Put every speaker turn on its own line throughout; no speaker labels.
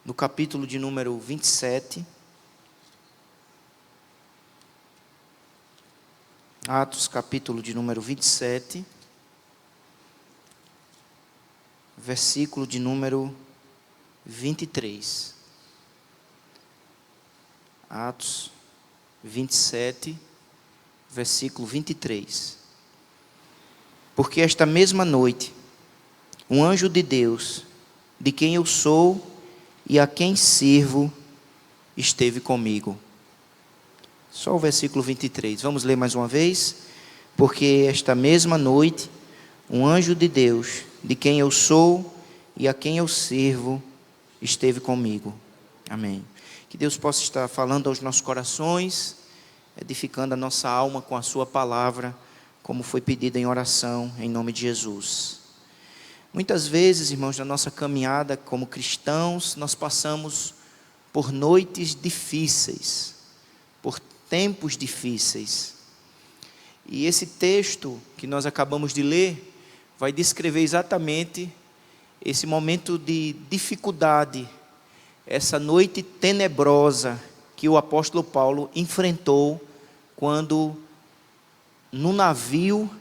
no capítulo de número 27. Atos, capítulo de número 27. Versículo de número 23. Atos 27, versículo 23. Porque esta mesma noite, um anjo de Deus, de quem eu sou e a quem sirvo, esteve comigo. Só o versículo 23. Vamos ler mais uma vez. Porque esta mesma noite, um anjo de Deus, de quem eu sou e a quem eu sirvo, esteve comigo. Amém. Que Deus possa estar falando aos nossos corações, edificando a nossa alma com a sua palavra, como foi pedido em oração, em nome de Jesus. Muitas vezes, irmãos, na nossa caminhada como cristãos, nós passamos por noites difíceis, por tempos difíceis. E esse texto que nós acabamos de ler, vai descrever exatamente esse momento de dificuldade, essa noite tenebrosa que o apóstolo Paulo enfrentou quando no navio,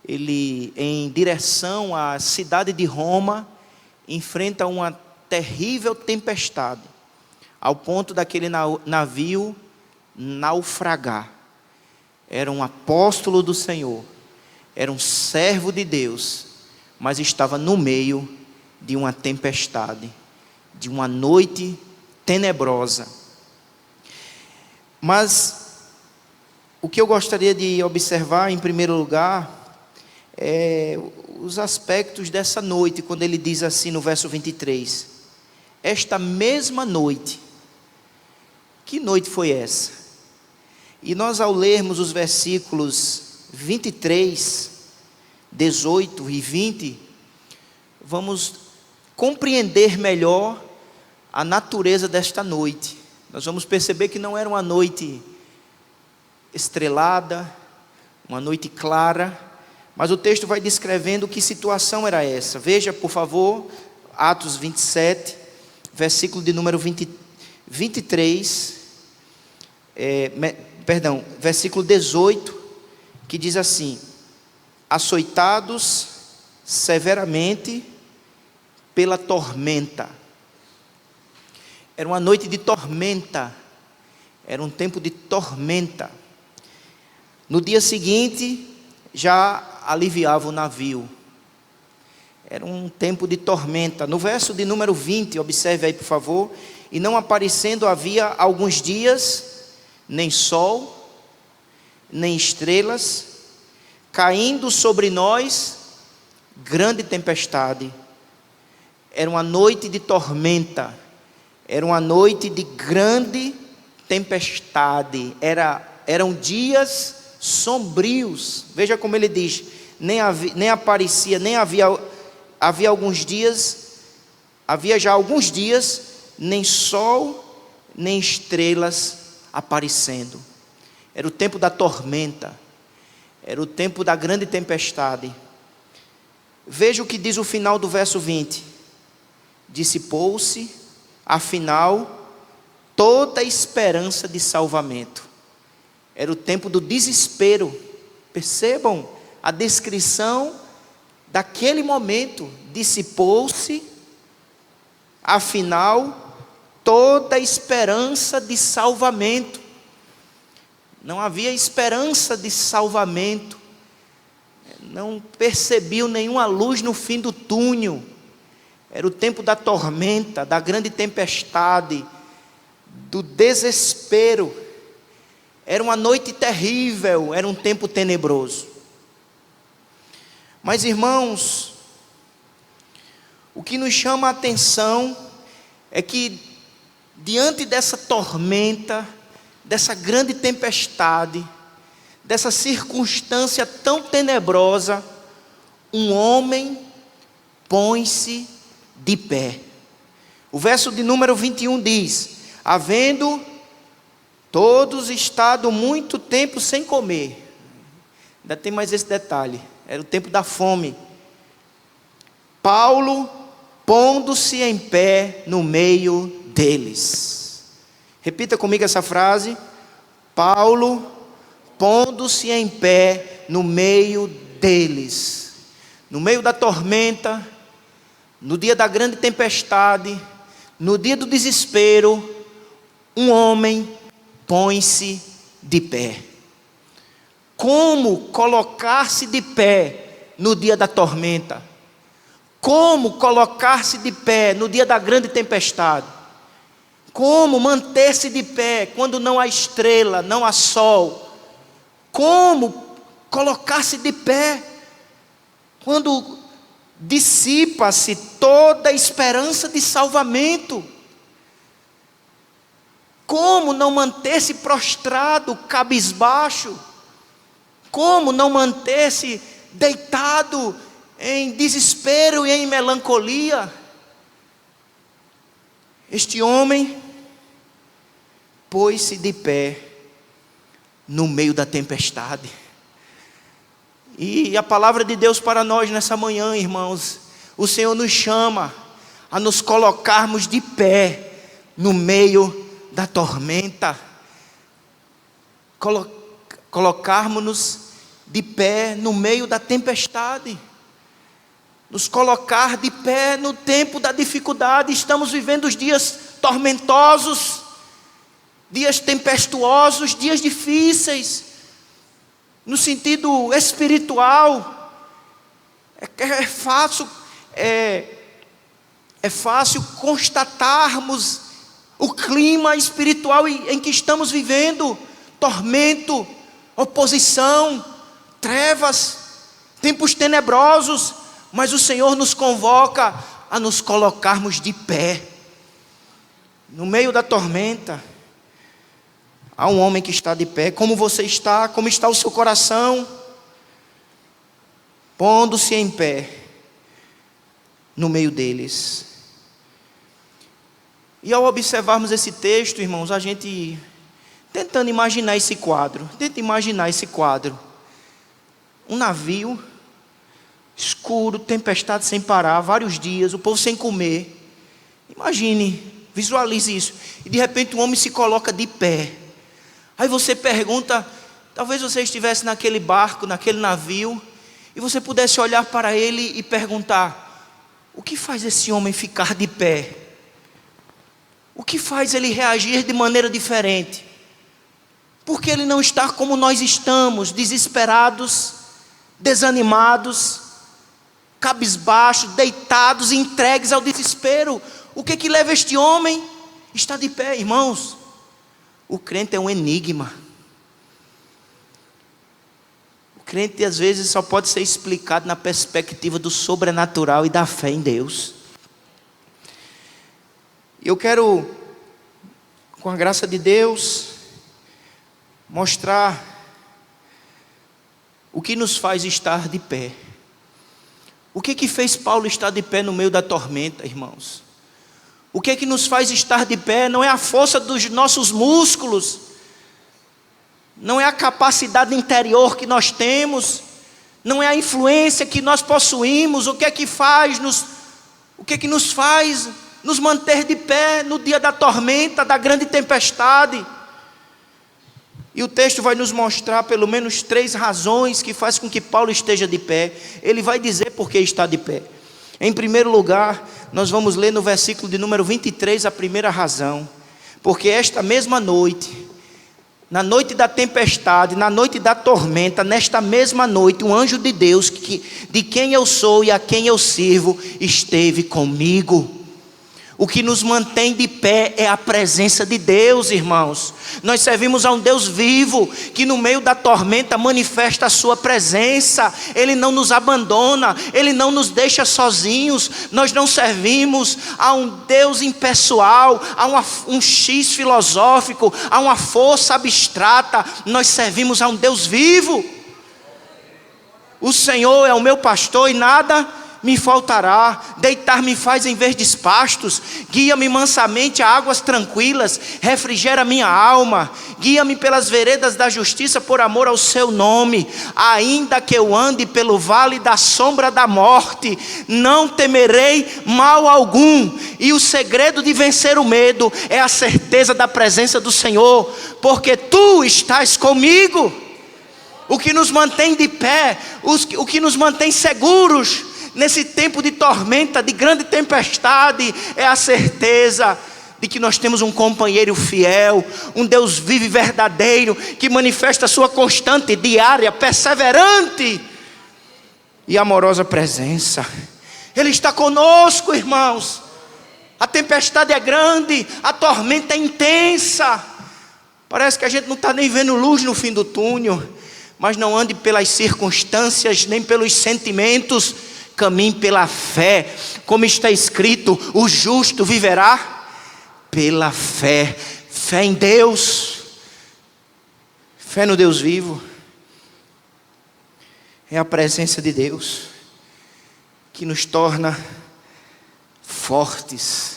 ele em direção à cidade de Roma, enfrenta uma terrível tempestade, ao ponto daquele navio naufragar. Era um apóstolo do Senhor, era um servo de Deus, mas estava no meio de uma tempestade, de uma noite tenebrosa. Mas o que eu gostaria de observar em primeiro lugar os aspectos dessa noite, quando ele diz assim no verso 23, esta mesma noite. Que noite foi essa? E nós, ao lermos os versículos 23, 18 e 20, vamos compreender melhor a natureza desta noite. Nós vamos perceber que não era uma noite estrelada, uma noite clara, mas o texto vai descrevendo que situação era essa. Veja, por favor, Atos 27, versículo de número 23, versículo 18, que diz assim: açoitados severamente pela tormenta. Era uma noite de tormenta, era um tempo de tormenta. No dia seguinte, já aliviava o navio. Era um tempo de tormenta. No verso de número 20, observe aí por favor: e não aparecendo havia alguns dias, nem sol, nem estrelas, caindo sobre nós grande tempestade. Era uma noite de tormenta, era uma noite de grande tempestade, eram dias sombrios. Veja como ele diz: nem aparecia, nem havia alguns dias, havia já alguns dias, nem sol, nem estrelas aparecendo. Era o tempo da tormenta, era o tempo da grande tempestade. Veja o que diz o final do verso 20: dissipou-se, afinal, toda a esperança de salvamento. Era o tempo do desespero. Percebam a descrição daquele momento: dissipou-se, afinal, toda a esperança de salvamento. Não havia esperança de salvamento, não percebiam nenhuma luz no fim do túnel. Era o tempo da tormenta, da grande tempestade, do desespero. Era uma noite terrível, era um tempo tenebroso. Mas, irmãos, o que nos chama a atenção é que, diante dessa tormenta, dessa grande tempestade, dessa circunstância tão tenebrosa, um homem põe-se de pé. O verso de número 21 diz: havendo todos estado muito tempo sem comer. Ainda tem mais esse detalhe: era o tempo da fome. Paulo, pondo-se em pé no meio deles. Repita comigo essa frase. Paulo, pondo-se em pé no meio deles. No meio da tormenta, no dia da grande tempestade, no dia do desespero, um homem põe-se de pé. Como colocar-se de pé no dia da tormenta? Como colocar-se de pé no dia da grande tempestade? Como manter-se de pé quando não há estrela, não há sol? Como colocar-se de pé quando dissipa-se toda a esperança de salvamento? Como não manter-se prostrado, cabisbaixo? Como não manter-se deitado em desespero e em melancolia? Este homem pôs-se de pé no meio da tempestade. E a palavra de Deus para nós nessa manhã, irmãos, o Senhor nos chama a nos colocarmos de pé no meio da tormenta. Colocarmos-nos de pé no meio da tempestade. Nos colocar de pé no tempo da dificuldade. Estamos vivendo os dias tormentosos, dias tempestuosos, dias difíceis. No sentido espiritual, é fácil constatarmos o clima espiritual em que estamos vivendo: tormento, oposição, trevas, tempos tenebrosos. Mas o Senhor nos convoca a nos colocarmos de pé no meio da tormenta. Há um homem que está de pé. Como você está? Como está o seu coração? Pondo-se em pé no meio deles. E ao observarmos esse texto, irmãos, a gente tentando imaginar esse quadro. Tenta imaginar esse quadro. Um navio escuro, tempestade sem parar, vários dias, o povo sem comer. Imagine, visualize isso. E de repente um homem se coloca de pé. Aí você pergunta, talvez você estivesse naquele barco, naquele navio, e você pudesse olhar para ele e perguntar: o que faz esse homem ficar de pé? O que faz ele reagir de maneira diferente? Porque ele não está como nós estamos, desesperados, desanimados, cabisbaixos, deitados, entregues ao desespero. O que leva este homem a estar de pé, irmãos? O crente é um enigma. O crente às vezes só pode ser explicado na perspectiva do sobrenatural e da fé em Deus. Eu quero, com a graça de Deus, mostrar o que nos faz estar de pé. O que fez Paulo estar de pé no meio da tormenta, irmãos? O que nos faz estar de pé não é a força dos nossos músculos, não é a capacidade interior que nós temos, não é a influência que nós possuímos. O que nos faz nos manter de pé no dia da tormenta, da grande tempestade? E o texto vai nos mostrar pelo menos 3 razões que faz com que Paulo esteja de pé. Ele vai dizer por que está de pé. Em primeiro lugar, nós vamos ler no versículo de número 23 a primeira razão. Porque esta mesma noite, na noite da tempestade, na noite da tormenta, nesta mesma noite, um anjo de Deus, de quem eu sou e a quem eu sirvo, esteve comigo. O que nos mantém de pé é a presença de Deus, irmãos. Nós servimos a um Deus vivo, que no meio da tormenta manifesta a sua presença. Ele não nos abandona, Ele não nos deixa sozinhos. Nós não servimos a um Deus impessoal, a um X filosófico, a uma força abstrata. Nós servimos a um Deus vivo. O Senhor é o meu pastor e nada me faltará. Deitar-me faz em verdes pastos, guia-me mansamente a águas tranquilas, refrigera minha alma, guia-me pelas veredas da justiça por amor ao seu nome. Ainda que eu ande pelo vale da sombra da morte, não temerei mal algum, E o segredo de vencer o medo é a certeza da presença do Senhor, porque tu estás comigo. O que nos mantém de pé, o que nos mantém seguros nesse tempo de tormenta, de grande tempestade, é a certeza de que nós temos um companheiro fiel, um Deus vivo e verdadeiro, que manifesta a sua constante, diária, perseverante e amorosa presença. Ele está conosco, irmãos. A tempestade é grande, a tormenta é intensa. Parece que a gente não está nem vendo luz no fim do túnel. Mas não ande pelas circunstâncias, nem pelos sentimentos. Caminhe pela fé. Como está escrito, o justo viverá pela fé. Fé em Deus. Fé no Deus vivo. É a presença de Deus que nos torna fortes.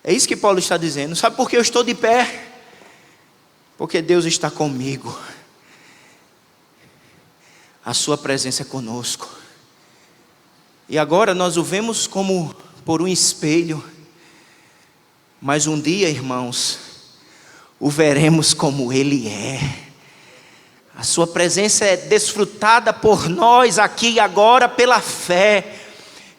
É isso que Paulo está dizendo. Sabe por que eu estou de pé? Porque Deus está comigo. A sua presença é conosco. E agora nós o vemos como por um espelho. Mas um dia, irmãos, o veremos como Ele é. A sua presença é desfrutada por nós aqui e agora pela fé.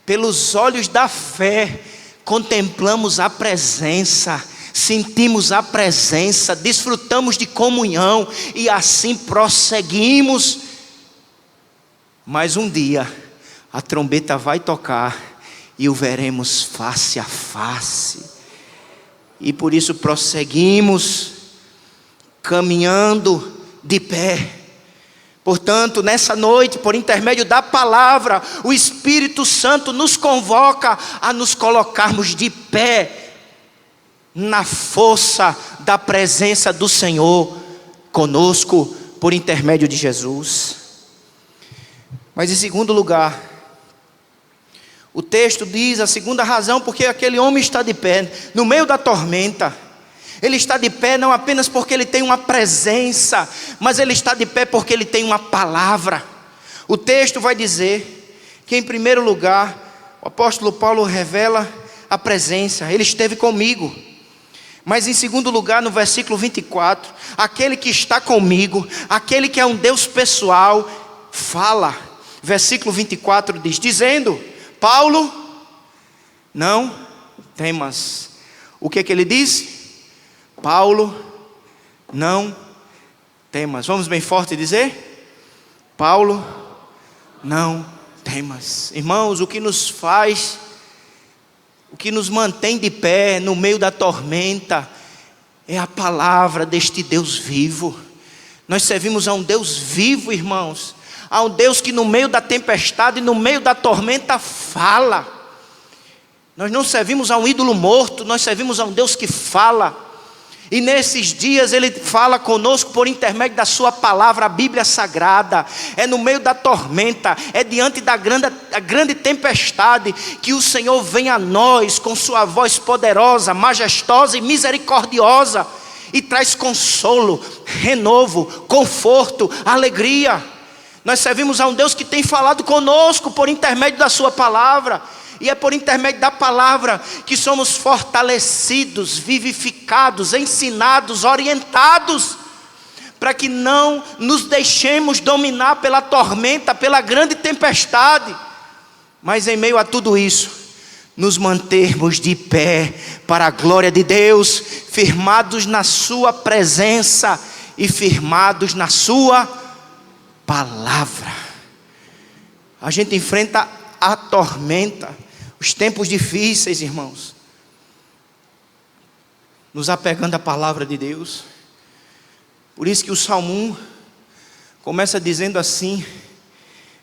Pelos olhos da fé, contemplamos a presença, sentimos a presença, desfrutamos de comunhão e assim prosseguimos. Mas um dia a trombeta vai tocar e o veremos face a face. E por isso prosseguimos caminhando de pé. Portanto, nessa noite, por intermédio da palavra, o Espírito Santo nos convoca a nos colocarmos de pé na força da presença do Senhor conosco por intermédio de Jesus. Mas em segundo lugar, o texto diz a segunda razão porque aquele homem está de pé no meio da tormenta. Ele está de pé não apenas porque ele tem uma presença, mas ele está de pé porque ele tem uma palavra. O texto vai dizer que em primeiro lugar, o apóstolo Paulo revela a presença, ele esteve comigo. Mas em segundo lugar, no versículo 24, aquele que está comigo, aquele que é um Deus pessoal, fala. Versículo 24 diz, dizendo, Paulo, não temas. O que é que ele diz? Paulo, não temas. Vamos bem forte dizer? Paulo, não temas. Irmãos, o que nos faz, o que nos mantém de pé no meio da tormenta, é a palavra deste Deus vivo. Nós servimos a um Deus vivo, irmãos. A um Deus que no meio da tempestade, no meio da tormenta fala. Nós não servimos a um ídolo morto, nós servimos a um Deus que fala. E nesses dias Ele fala conosco por intermédio da sua palavra, a Bíblia Sagrada. É no meio da tormenta, é diante da grande tempestade que o Senhor vem a nós com sua voz poderosa, majestosa e misericordiosa. E traz consolo, renovo, conforto, alegria. Nós servimos a um Deus que tem falado conosco por intermédio da sua palavra. E é por intermédio da palavra que somos fortalecidos, vivificados, ensinados, orientados, para que não nos deixemos dominar pela tormenta, pela grande tempestade, mas em meio a tudo isso, nos mantermos de pé para a glória de Deus, firmados na sua presença e firmados na sua palavra. A gente enfrenta a tormenta, os tempos difíceis, irmãos, nos apegando à palavra de Deus. Por isso que o Salmo 1 começa dizendo assim: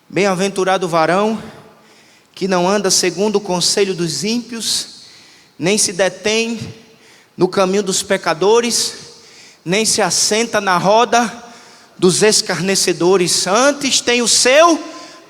bem-aventurado o varão que não anda segundo o conselho dos ímpios, nem se detém no caminho dos pecadores, nem se assenta na roda dos escarnecedores, antes tem o seu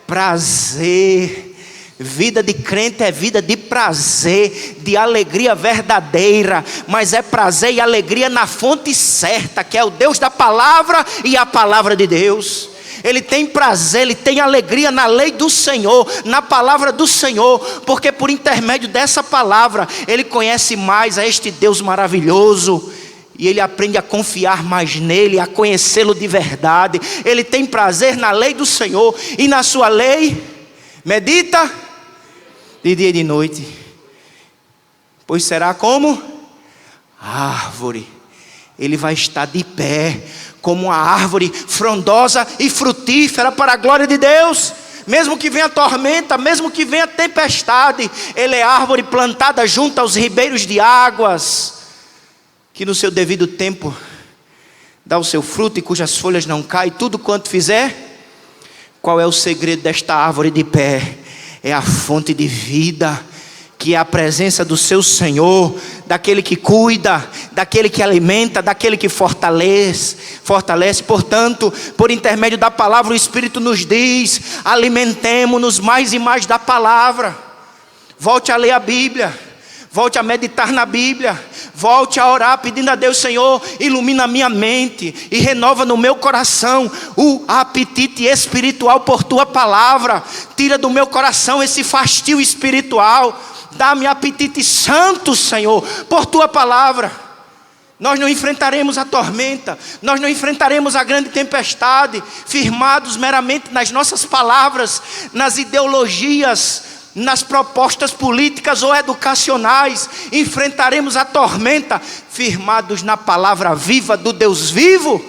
prazer. Vida de crente é vida de prazer, de alegria verdadeira, mas é prazer e alegria na fonte certa, que é o Deus da palavra e a palavra de Deus. ele tem prazer, ele tem alegria na lei do Senhor, na palavra do Senhor, porque por intermédio dessa palavra, ele conhece mais a este Deus maravilhoso, e ele aprende a confiar mais nele, a conhecê-lo de verdade. Ele tem prazer na lei do Senhor, e na sua lei, medita de dia e de noite, pois será como árvore, ele vai estar de pé, como uma árvore frondosa e frutífera para a glória de Deus. Mesmo que venha tormenta, mesmo que venha tempestade, ele é árvore plantada junto aos ribeiros de águas, que no seu devido tempo dá o seu fruto e cujas folhas não caem, tudo quanto fizer. Qual é o segredo desta árvore de pé? É a fonte de vida, que é a presença do seu Senhor, daquele que cuida, daquele que alimenta, daquele que fortalece. Portanto, por intermédio da palavra, o Espírito nos diz: alimentemo-nos mais e mais da palavra. Volte a ler a Bíblia, volte a meditar na Bíblia, volte a orar pedindo a Deus: Senhor, ilumina a minha mente e renova no meu coração o apetite espiritual por tua palavra. Tira do meu coração esse fastio espiritual. Dá-me apetite santo, Senhor, por tua palavra. Nós não enfrentaremos a tormenta, nós não enfrentaremos a grande tempestade firmados meramente nas nossas palavras, nas ideologias, nas propostas políticas ou educacionais. Enfrentaremos a tormenta firmados na palavra viva do Deus vivo.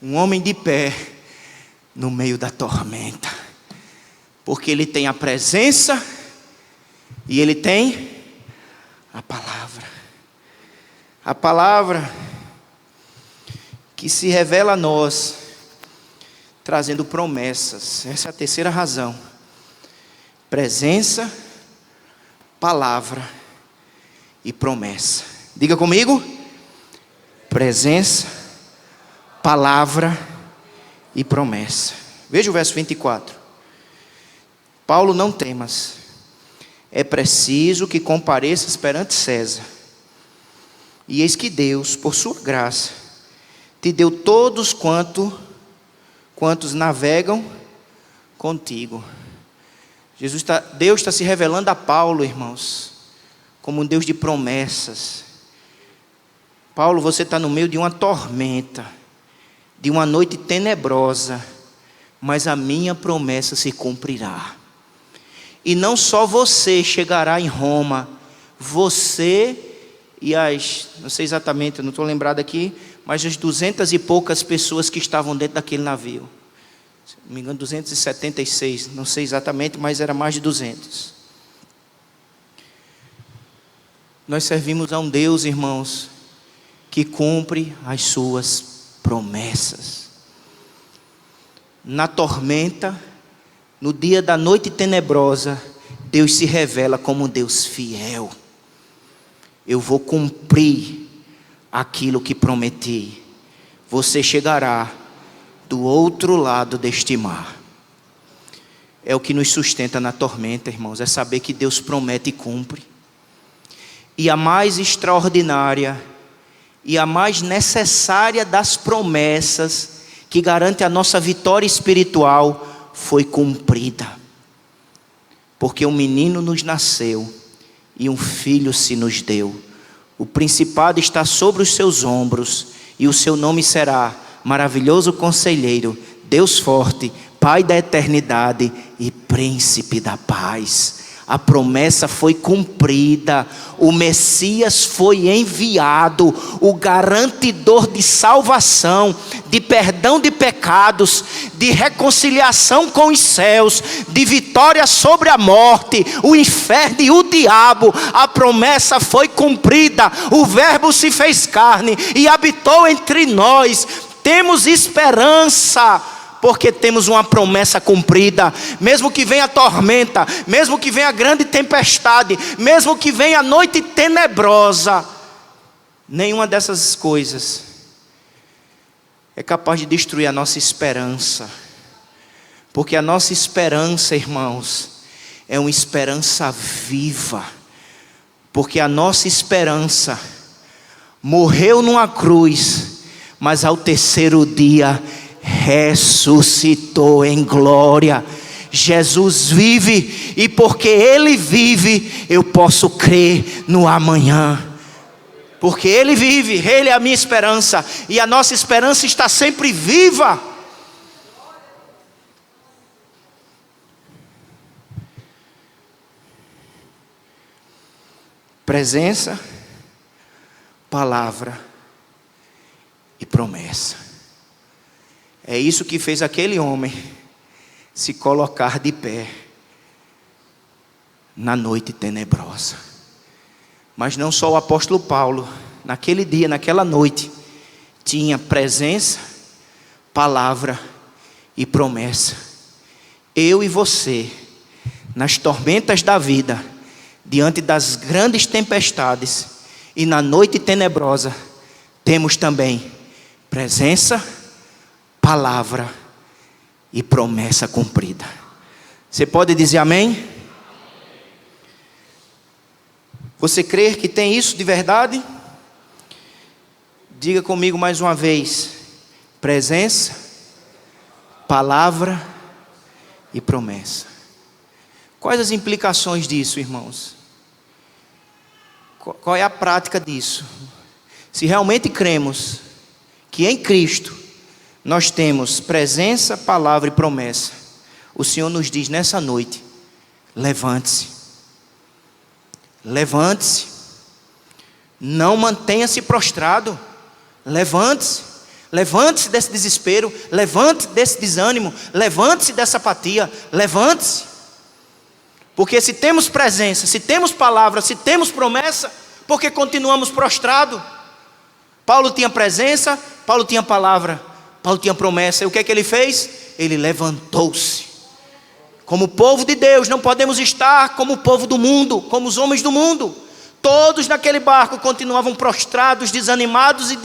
Um homem de pé no meio da tormenta, porque ele tem a presença e ele tem a palavra. A palavra que se revela a nós, trazendo promessas. Essa é a terceira razão. Presença, palavra e promessa. Diga comigo: presença, palavra e promessa. Veja o verso 24. Paulo: não temas, é preciso que compareças perante César. E eis que Deus, por sua graça, te deu todos quantos navegam contigo. Deus está se revelando a Paulo, irmãos, como um Deus de promessas. Paulo, você está no meio de uma tormenta, de uma noite tenebrosa, mas a minha promessa se cumprirá. E não só você chegará em Roma, você e não sei exatamente, eu não estou lembrado aqui, mas as 200 e poucas pessoas que estavam dentro daquele navio. Se não me engano, 276, não sei exatamente, mas era mais de 200. Nós servimos a um Deus, irmãos, que cumpre as suas promessas. Na tormenta, no dia da noite tenebrosa, Deus se revela como um Deus fiel. Eu vou cumprir aquilo que prometi. Você chegará do outro lado deste mar. É o que nos sustenta na tormenta, irmãos, é saber que Deus promete e cumpre. E a mais extraordinária e a mais necessária das promessas, que garante a nossa vitória espiritual, foi cumprida. Porque um menino nos nasceu e um filho se nos deu. O principado está sobre os seus ombros, e o seu nome será Maravilhoso Conselheiro, Deus Forte, Pai da Eternidade e Príncipe da Paz. A promessa foi cumprida, o Messias foi enviado, o garantidor de salvação, de perdão de pecados, de reconciliação com os céus, de vitória sobre a morte, o inferno e o diabo. A promessa foi cumprida, o Verbo se fez carne e habitou entre nós. Temos esperança, porque temos uma promessa cumprida. Mesmo que venha a tormenta, mesmo que venha a grande tempestade, mesmo que venha a noite tenebrosa, nenhuma dessas coisas é capaz de destruir a nossa esperança. Porque a nossa esperança, irmãos, é uma esperança viva. Porque a nossa esperança morreu numa cruz mas ao terceiro dia ressuscitou em glória. Jesus vive, e porque Ele vive, eu posso crer no amanhã. Porque Ele vive, Ele é a minha esperança, e a nossa esperança está sempre viva. Presença, palavra e promessa. É isso que fez aquele homem se colocar de pé na noite tenebrosa. Mas não só o apóstolo Paulo, naquele dia, naquela noite, tinha presença, palavra e promessa. Eu e você, nas tormentas da vida, diante das grandes tempestades e na noite tenebrosa, temos também presença, palavra e promessa cumprida. Você pode dizer amém? Você crê que tem isso de verdade? Diga comigo mais uma vez: presença, palavra e promessa. Quais as implicações disso, irmãos? Qual é a prática disso? Se realmente cremos que em Cristo nós temos presença, palavra e promessa, o Senhor nos diz nessa noite: levante-se. Levante-se. Não mantenha-se prostrado. Levante-se. Levante-se desse desespero. Levante-se desse desânimo. Levante-se dessa apatia. Levante-se. Porque se temos presença, se temos palavra, se temos promessa, por que continuamos prostrados? Paulo tinha presença, Paulo tinha palavra, Paulo tinha promessa. E o que é que ele fez? Ele levantou-se. Como povo de Deus, não podemos estar como o povo do mundo, como os homens do mundo. Todos naquele barco continuavam prostrados, desanimados e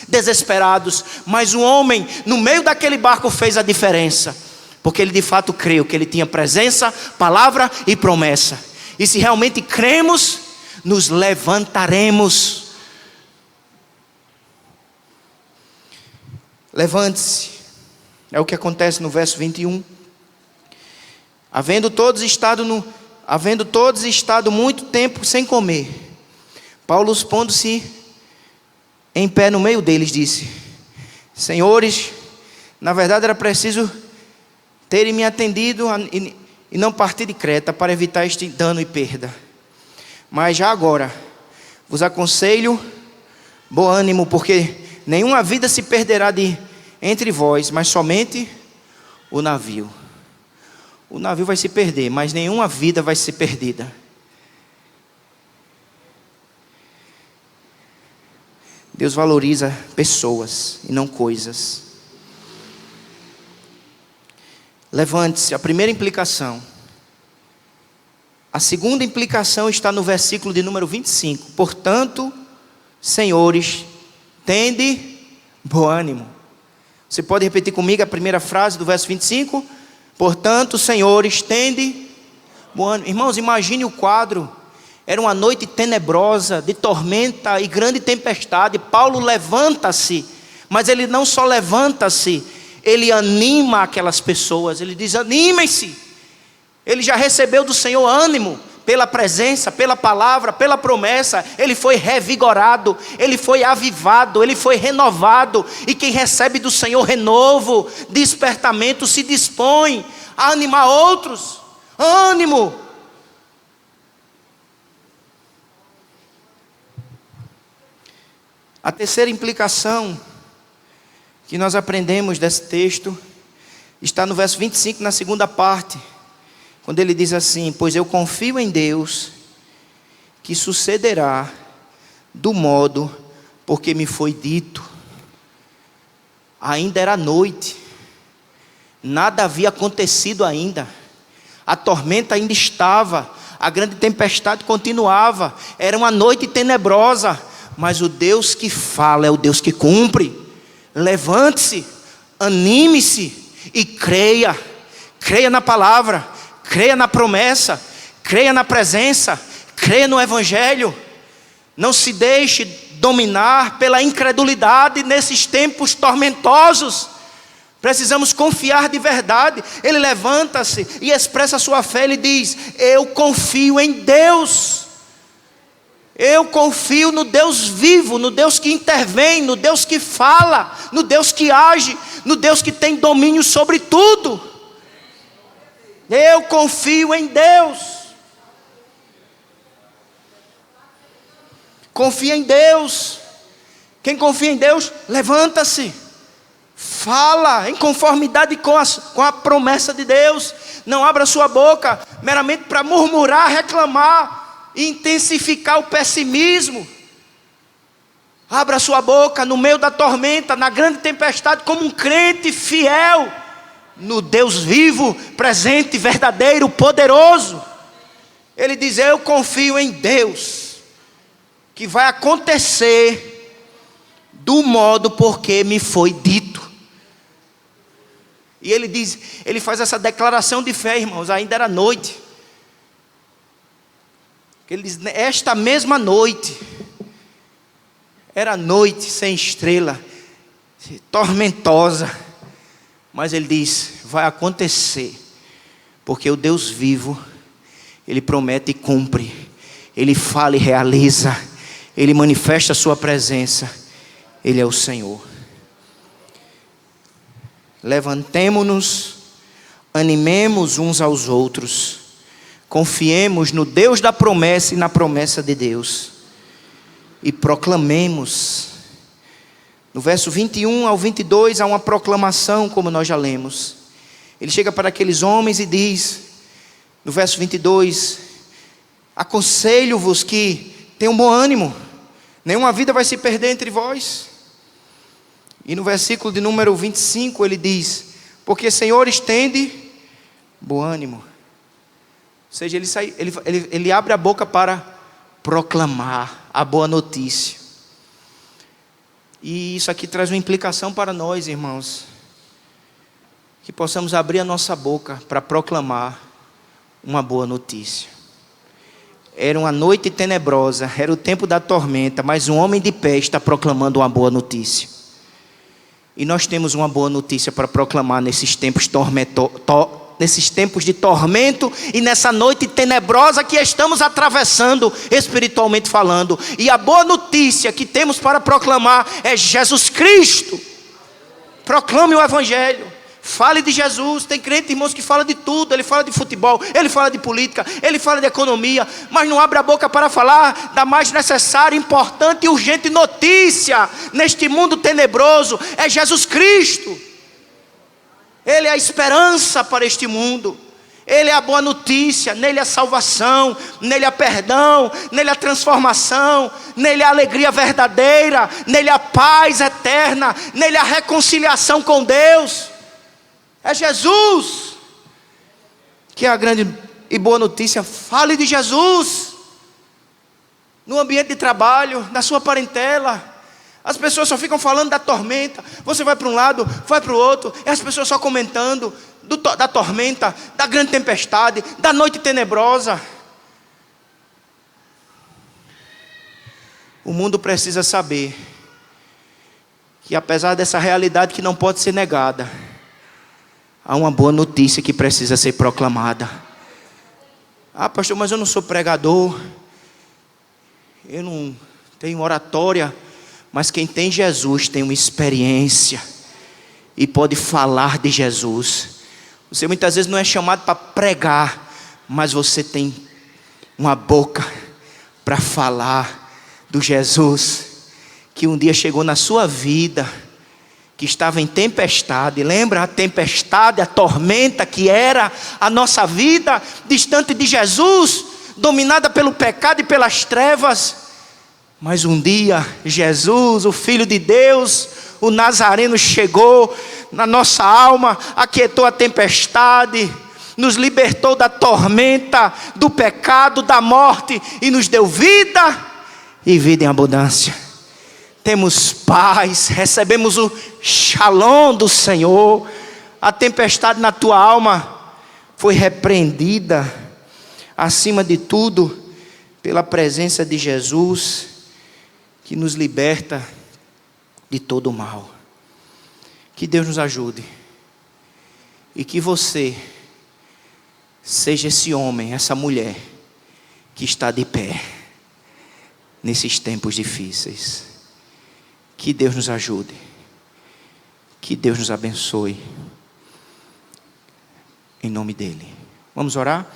desesperados. Mas o homem, no meio daquele barco, fez a diferença. Porque ele de fato creu que ele tinha presença, palavra e promessa. E se realmente cremos, nos levantaremos. Levante-se. É o que acontece no verso 21. Havendo todos estado muito tempo sem comer, Paulo, pondo-se em pé no meio deles, disse: Senhores, na verdade era preciso terem me atendido e não partir de Creta para evitar este dano e perda. Mas já agora vos aconselho bom ânimo, porque nenhuma vida se perderá entre vós, mas somente o navio. O navio vai se perder, mas nenhuma vida vai ser perdida. Deus valoriza pessoas e não coisas. Levante-se, a primeira implicação. A segunda implicação está no versículo de número 25. Portanto, senhores, tende bom ânimo. Você pode repetir comigo a primeira frase do verso 25? Portanto, senhores, tende bom ânimo. Irmãos, imagine o quadro. Era uma noite tenebrosa, de tormenta e grande tempestade. Paulo levanta-se, mas ele não só levanta-se, ele anima aquelas pessoas. Ele diz: animem-se. Ele já recebeu do Senhor ânimo, pela presença, pela palavra, pela promessa. Ele foi revigorado, ele foi avivado, ele foi renovado. E quem recebe do Senhor renovo, despertamento, se dispõe a animar outros. Ânimo. A terceira implicação que nós aprendemos desse texto está no verso 25, na segunda parte, quando ele diz assim: pois eu confio em Deus, que sucederá do modo porque me foi dito. Ainda era noite, nada havia acontecido ainda, a tormenta ainda estava, a grande tempestade continuava, era uma noite tenebrosa, mas o Deus que fala é o Deus que cumpre. Levante-se, anime-se e creia. Creia na palavra, creia na promessa, creia na presença, creia no Evangelho. Não se deixe dominar pela incredulidade nesses tempos tormentosos. Precisamos confiar de verdade. Ele levanta-se e expressa a sua fé. Ele diz: eu confio em Deus. Eu confio no Deus vivo, no Deus que intervém, no Deus que fala, no Deus que age, no Deus que tem domínio sobre tudo. Eu confio em Deus. Confia em Deus. Quem confia em Deus, levanta-se. Fala em conformidade com a promessa de Deus. Não abra sua boca meramente para murmurar, reclamar, intensificar o pessimismo. Abra sua boca no meio da tormenta, na grande tempestade, como um crente fiel no Deus vivo, presente, verdadeiro, poderoso. Ele diz: eu confio em Deus, que vai acontecer do modo porque me foi dito. E ele diz, ele faz essa declaração de fé, irmãos, ainda era noite. Ele diz: esta mesma noite, era noite sem estrela, tormentosa, mas ele diz: vai acontecer, porque o Deus vivo, Ele promete e cumpre, Ele fala e realiza, Ele manifesta a sua presença, Ele é o Senhor. Levantemo-nos, animemos uns aos outros, confiemos no Deus da promessa e na promessa de Deus, e proclamemos. No verso 21 ao 22 há uma proclamação, como nós já lemos. Ele chega para aqueles homens e diz, no verso 22, aconselho-vos que tenham bom ânimo, nenhuma vida vai se perder entre vós. E no versículo de número 25 ele diz: porque Senhor estende bom ânimo. Ou seja, ele abre a boca para proclamar a boa notícia. E isso aqui traz uma implicação para nós, irmãos, que possamos abrir a nossa boca para proclamar uma boa notícia. Era uma noite tenebrosa, era o tempo da tormenta, mas um homem de pé está proclamando uma boa notícia. E nós temos uma boa notícia para proclamar nesses tempos nesses tempos de tormento e nessa noite tenebrosa que estamos atravessando, espiritualmente falando. E a boa notícia que temos para proclamar é Jesus Cristo. Proclame o Evangelho. Fale de Jesus. Tem crente, irmãos, que fala de tudo. Ele fala de futebol, ele fala de política, ele fala de economia, mas não abre a boca para falar da mais necessária, importante e urgente notícia neste mundo tenebroso. É Jesus Cristo. Ele é a esperança para este mundo. Ele é a boa notícia. Nele a salvação, nele a perdão, nele a transformação, nele a alegria verdadeira, nele a paz eterna, nele a reconciliação com Deus. É Jesus que é a grande e boa notícia. Fale de Jesus no ambiente de trabalho, na sua parentela. As pessoas só ficam falando da tormenta. Você vai para um lado, vai para o outro, e as pessoas só comentando da tormenta, da grande tempestade, da noite tenebrosa. O mundo precisa saber que, apesar dessa realidade que não pode ser negada, há uma boa notícia que precisa ser proclamada. Ah, pastor, mas eu não sou pregador, eu não tenho oratória. Mas quem tem Jesus tem uma experiência e pode falar de Jesus. Você muitas vezes não é chamado para pregar, mas você tem uma boca para falar do Jesus que um dia chegou na sua vida, que estava em tempestade. Lembra a tempestade, a tormenta que era a nossa vida, distante de Jesus, dominada pelo pecado e pelas trevas. Mas um dia Jesus, o Filho de Deus, o Nazareno, chegou na nossa alma, aquietou a tempestade, nos libertou da tormenta, do pecado, da morte, e nos deu vida, e vida em abundância. Temos paz, recebemos o shalom do Senhor. A tempestade na tua alma foi repreendida, acima de tudo, pela presença de Jesus, que nos liberta de todo o mal. Que Deus nos ajude. E que você seja esse homem, essa mulher que está de pé nesses tempos difíceis. Que Deus nos ajude. Que Deus nos abençoe. Em nome dele. Vamos orar?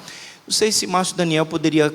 Não sei se Márcio Daniel poderia